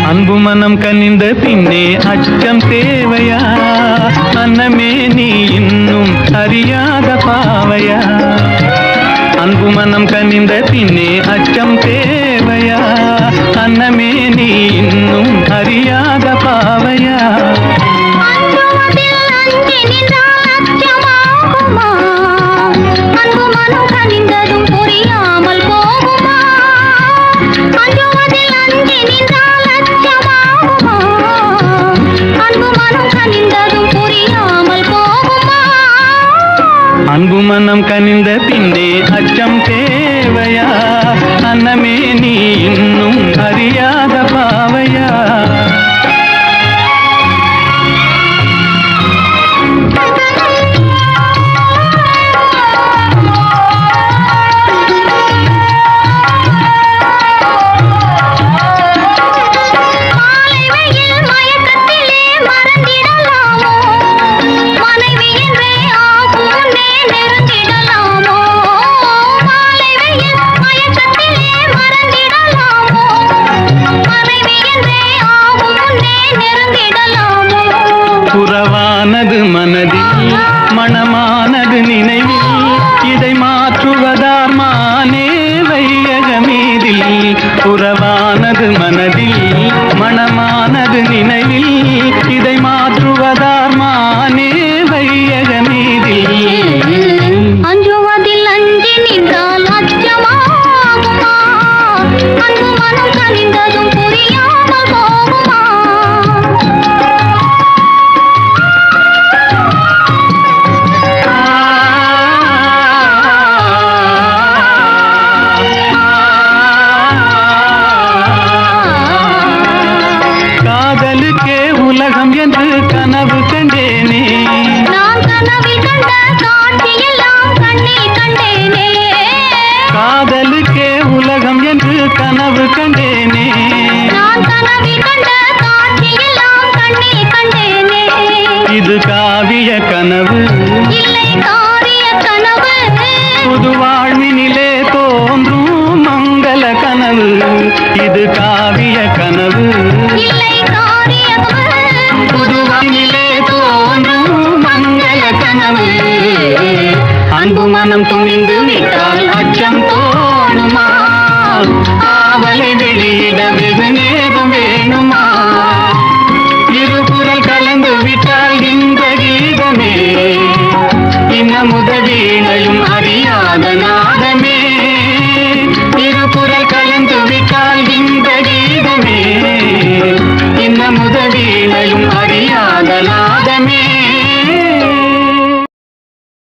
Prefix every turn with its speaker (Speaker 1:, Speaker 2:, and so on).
Speaker 1: அன்பு மனம் கனிந்த பின்னே அச்சம் தேவையா? அன்னமே நீ இன்னும் அறியாத பாவையா? அன்பு மனம் கனிந்த பின்னே அச்சம் தேவையா? அன்னமே நீ இன்னும் அறியாத பாவையா? அன்பு மனம் கனிந்த பின்னே அச்சம் தேவையா? அன்னமே நீ இன்னும் அறியாத பாவையா? புறவானது மனதில், மணமானது நினைவில், இதை மாற்றுவதார் மானே வையகமீதில். புறவானது மனதில், மணமானது நினைவில், இதை மாற்றுவதார் மானே வையகமீதில்.
Speaker 2: அஞ்சுவதில் அஞ்சி நின்றால் அச்சமாகுமா? அன்பு மனம் கனிந்ததும் புரியாமல் போகுமா?
Speaker 1: காதலுக்கே உலகம் என்று கனவு கண்டேனே,
Speaker 2: நான் கனவில் கண்ட காட்சியெல்லாம் கண்ணில் கண்டேனே.
Speaker 1: காதலுக்கே உலகம் என்று கனவு கண்டேனே,
Speaker 2: நான் கனவில் கண்ட காட்சியெல்லாம் கண்ணில் கண்டேனே.
Speaker 1: இது காவிய கனவு
Speaker 2: இல்லை காரிய கனவு,
Speaker 1: புது வாழ்வினிலே தோன்றும் மங்கள கனவு. இது காவிய கனவு
Speaker 2: இல்லை காரிய கனவு,
Speaker 1: புது வாழ்வினிலே தோன்றும் மங்கள கனவு. அன்பு மனம் துணிந்து விட்டால் அச்சம் தோணுமா? காவலை வெளியிட வெகு நேரம் வேணுமா? இருபுறல் கலந்து விட்டால் இந்த கீதமே இன்னமுத வீணையும் அறியாத நாதமே. இருபுறல் கலந்து விட்டால் இந்த கீதமே இன்னமுத வீணையும் அறியாத நாதமே.